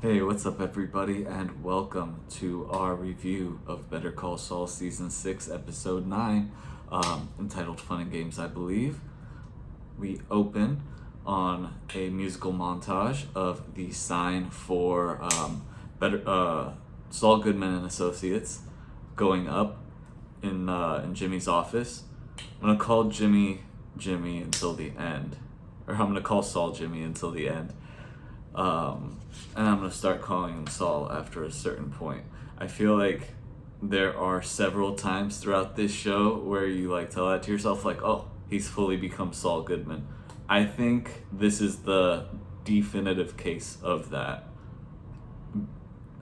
Hey, what's up, everybody, and welcome to our review of Better Call Saul Season 6, Episode 9, entitled Fun and Games, I believe. We open on a musical montage of the sign for Saul Goodman and Associates going up in Jimmy's office. I'm going to call Jimmy until the end. Or I'm going to call Saul Jimmy until the end. And I'm going to start calling him Saul after a certain point. I feel like there are several times throughout this show where you tell that to yourself, oh, he's fully become Saul Goodman. I think this is the definitive case of that.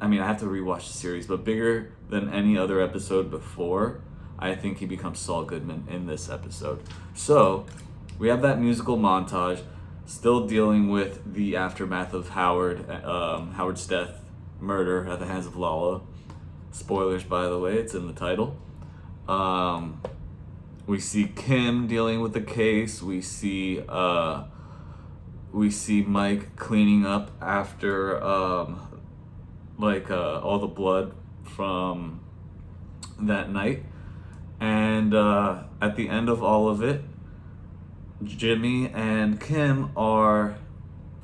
I mean, I have to rewatch the series, but bigger than any other episode before, I think he becomes Saul Goodman in this episode. So, we have that musical montage, still dealing with the aftermath of Howard's death, murder at the hands of Lalo. Spoilers, by the way, it's in the title. We see Kim dealing with the case. We see Mike cleaning up after all the blood from that night. And at the end of all of it, Jimmy and Kim are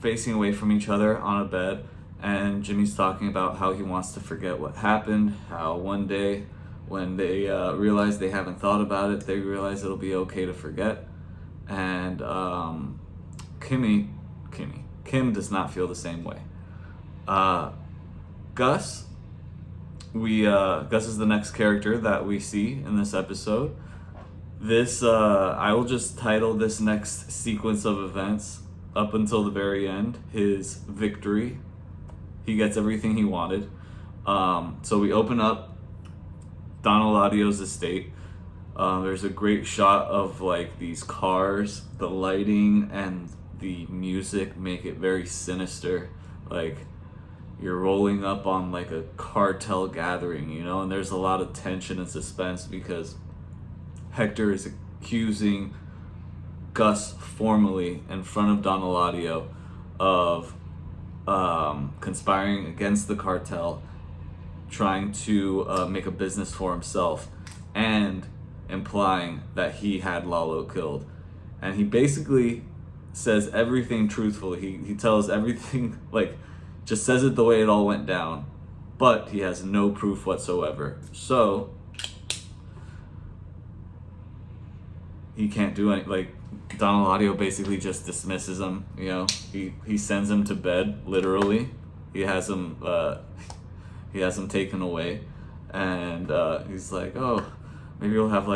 facing away from each other on a bed, and Jimmy's talking about how he wants to forget what happened, how one day when they realize they haven't thought about it, they realize it'll be okay to forget. And Kim does not feel the same way. Gus is the next character that we see in this episode. I will just title this next sequence of events up until the very end his victory. He gets everything he wanted. So we open up Don Eladio's estate. There's a great shot of these cars, the lighting and the music make it very sinister. You're rolling up on a cartel gathering, and there's a lot of tension and suspense because Hector is accusing Gus formally in front of Don Eladio of conspiring against the cartel, trying to make a business for himself, and implying that he had Lalo killed. And he basically says everything truthfully. He tells everything, just says it the way it all went down, but he has no proof whatsoever. So he can't do any, Don Eladio basically just dismisses him, he sends him to bed, literally. He has him taken away, and he's like, oh, maybe you'll have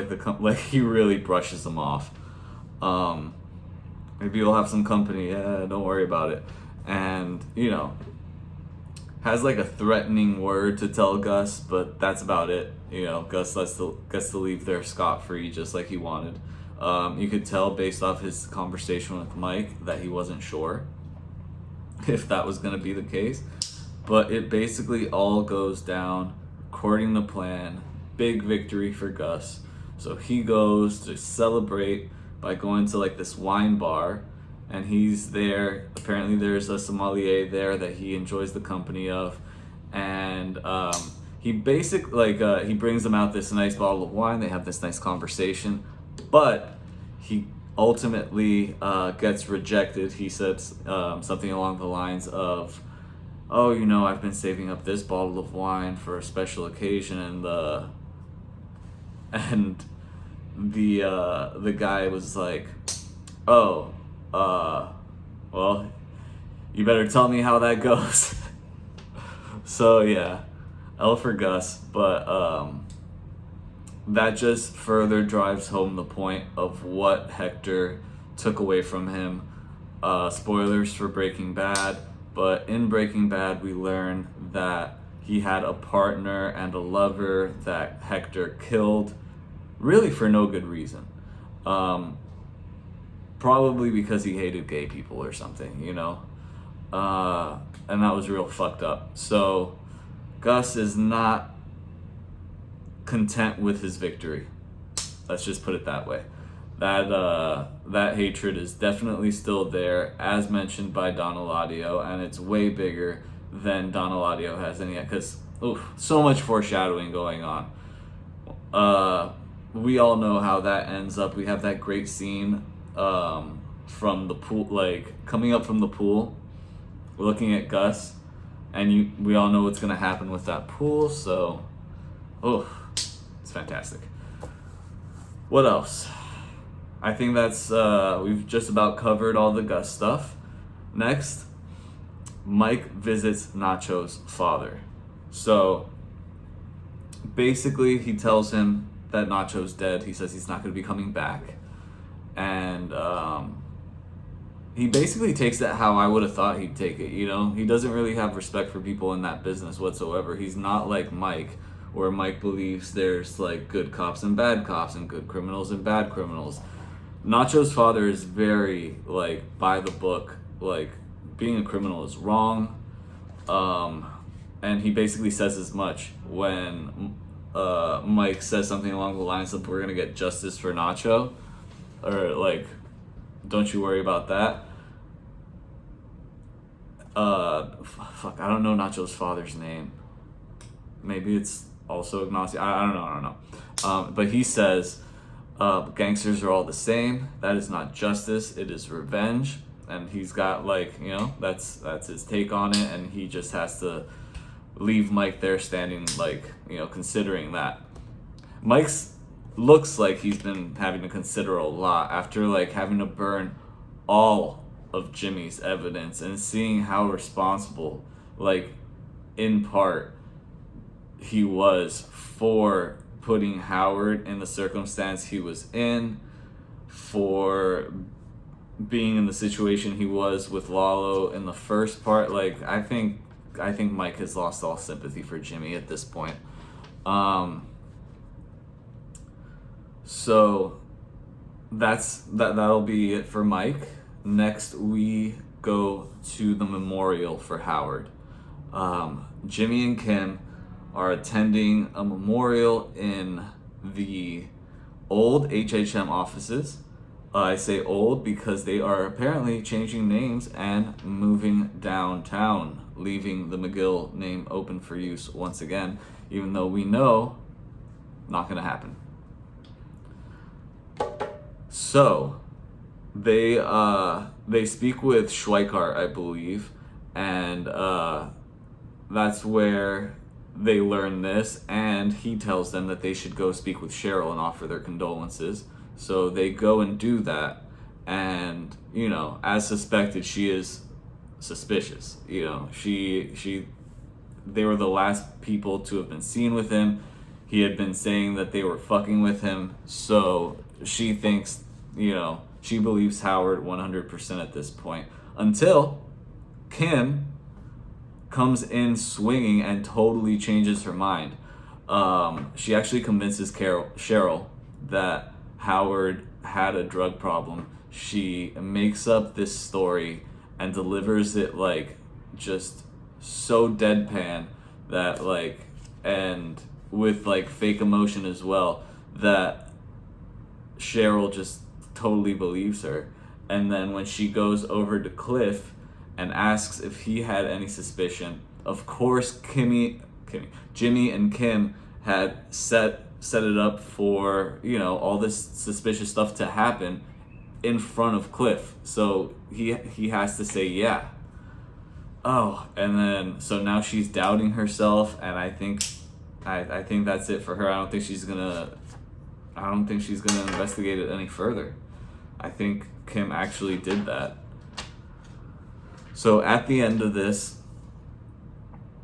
he really brushes him off. Maybe you'll have some company, don't worry about it. And, has a threatening word to tell Gus, but that's about it. Gus gets to leave there scot-free just like he wanted. You could tell based off his conversation with Mike that he wasn't sure if that was going to be the case. But it basically all goes down according to plan. Big victory for Gus. So he goes to celebrate by going to this wine bar, and he's there. Apparently there's a sommelier there that he enjoys the company of, and he basically he brings them out this nice bottle of wine. They have this nice conversation, but he ultimately gets rejected. He says something along the lines of, oh, I've been saving up this bottle of wine for a special occasion, and the guy was like, oh, well, you better tell me how that goes. So yeah, L for Gus, but that just further drives home the point of what Hector took away from him. Spoilers for Breaking Bad, but in Breaking Bad we learn that he had a partner and a lover that Hector killed, really for no good reason. Probably because he hated gay people or something, and that was real fucked up. So Gus is not content with his victory. Let's just put it that way. That hatred is definitely still there, as mentioned by Don Eladio, and it's way bigger than Don Eladio has in yet, because so much foreshadowing going on. We all know how that ends up. We have that great scene from the pool, like coming up from the pool, looking at Gus, and we all know what's gonna happen with that pool. So, it's fantastic. What else? I think that's we've just about covered all the Gus stuff. Next, Mike visits Nacho's father. So basically, he tells him that Nacho's dead. He says he's not going to be coming back. And he basically takes it how I would have thought he'd take it. You know, he doesn't really have respect for people in that business whatsoever. He's not like Mike, where Mike believes there's like good cops and bad cops and good criminals and bad criminals. Nacho's father is very like by the book, like being a criminal is wrong. And he basically says as much when Mike says something along the lines of, we're gonna get justice for Nacho, or like, don't you worry about that. Fuck, I don't know Nacho's father's name. Maybe it's also Ignacio. I don't know. But he says, gangsters are all the same. That is not justice. It is revenge. And he's got like, you know, that's his take on it. And he just has to leave Mike there standing, like, you know, considering that. Mike's looks like he's been having to consider a lot after like having to burn all of Jimmy's evidence and seeing how responsible, like, in part, he was for putting Howard in the circumstance he was in, for being in the situation he was with Lalo in the first part. Like, I think Mike has lost all sympathy for Jimmy at this point. So that'll be it for Mike. Next, we go to the memorial for Howard. Jimmy and Kim are attending a memorial in the old HHM offices. I say old because they are apparently changing names and moving downtown, leaving the McGill name open for use once again, even though we know not going to happen. So they speak with Schweikart, I believe, and that's where they learn this, and he tells them that they should go speak with Cheryl and offer their condolences. So they go and do that, and, you know, as suspected, she is suspicious. You know, they were the last people to have been seen with him. He had been saying that they were fucking with him, so she thinks, you know, she believes Howard 100% at this point, until Kim comes in swinging and totally changes her mind. She actually convinces Cheryl that Howard had a drug problem. She makes up this story and delivers it like just so deadpan that like, and with like fake emotion as well, that Cheryl just totally believes her. And then when she goes over to Cliff and asks if he had any suspicion, of course Jimmy and Kim had set it up for, you know, all this suspicious stuff to happen in front of Cliff. So he has to say yeah. Oh, and then so now she's doubting herself, and I think that's it for her. I don't think she's gonna investigate it any further. I think Kim actually did that. So at the end of this,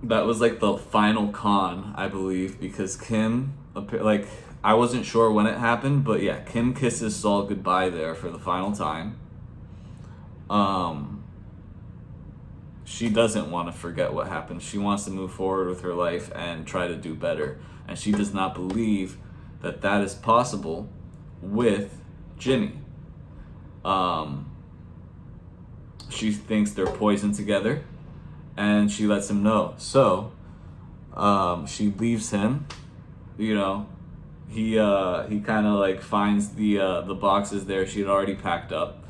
that was like the final con, I believe, because Kim, like, I wasn't sure when it happened, but yeah, Kim kisses Saul goodbye there for the final time. She doesn't want to forget what happened. She wants to move forward with her life and try to do better. And she does not believe that is possible with Jimmy. She thinks they're poisoned together, and she lets him know. So she leaves him. You know, he kind of like finds the boxes there she had already packed up,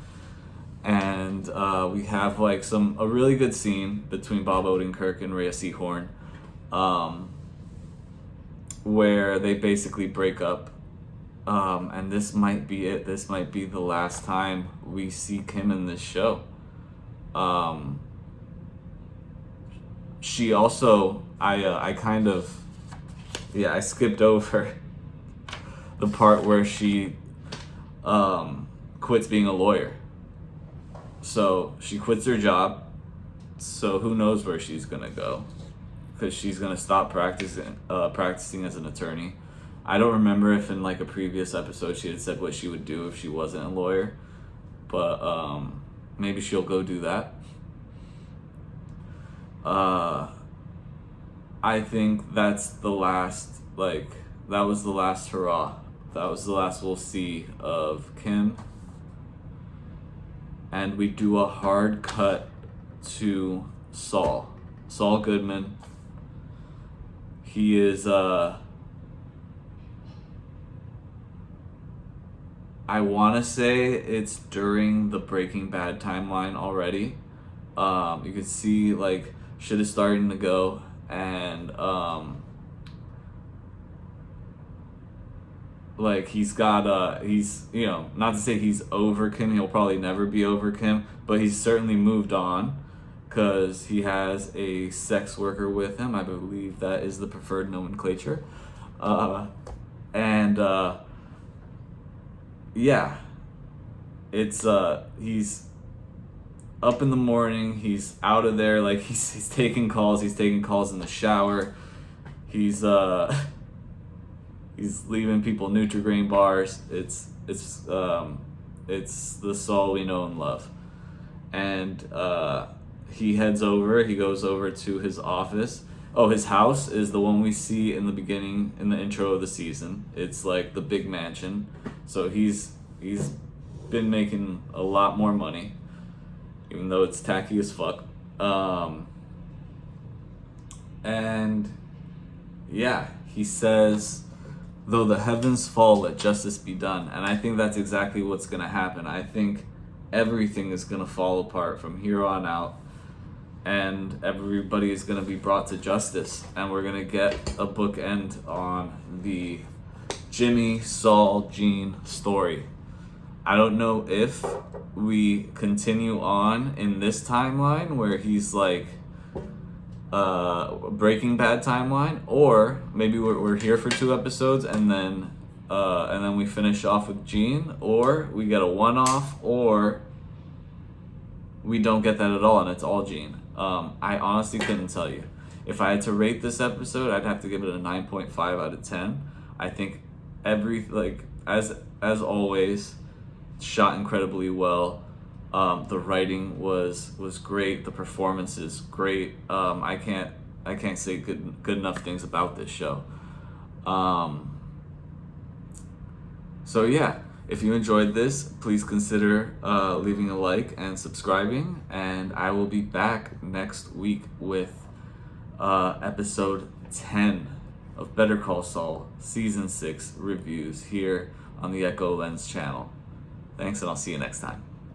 And we have like a really good scene between Bob Odenkirk and Rhea Seehorn, where they basically break up. And this might be it. This might be the last time we see Kim in this show. She also, I skipped over the part where she quits being a lawyer. So she quits her job. So who knows where she's gonna go? Because she's gonna stop practicing as an attorney. I don't remember if in like a previous episode she had said what she would do if she wasn't a lawyer, but maybe she'll go do that. I think that's the last, that was the last hurrah. That was the last we'll see of Kim. And we do a hard cut to Saul Goodman. He is, I want to say it's during the Breaking Bad timeline already. You can see shit is starting to go, and he's got he's, not to say he's over Kim. He'll probably never be over Kim, but he's certainly moved on, because he has a sex worker with him. I believe that is the preferred nomenclature. Yeah, it's he's up in the morning, he's out of there, he's taking calls in the shower, he's leaving people Nutri-Grain bars. It's the Saul we know and love. And he goes over to his office. Oh, his house is the one we see in the beginning, in the intro of the season. It's like the big mansion. So he's been making a lot more money, even though it's tacky as fuck. And yeah, he says, though the heavens fall, let justice be done. And I think that's exactly what's going to happen. I think everything is going to fall apart from here on out, and everybody is going to be brought to justice, and we're going to get a bookend on the Jimmy, Saul, Gene story. I don't know if we continue on in this timeline where he's Breaking Bad timeline, or maybe we're here for 2 episodes and then we finish off with Gene, or we get a one-off, or we don't get that at all and it's all Gene. I honestly couldn't tell you. If I had to rate this episode, I'd have to give it a 9.5 out of 10. I think as always, shot incredibly well. The writing was great. The performances great. I can't say good enough things about this show. So yeah, if you enjoyed this, please consider leaving a like and subscribing, and I will be back next week with episode 10 of Better Call Saul Season 6 reviews here on the Echo Lens channel. Thanks, and I'll see you next time.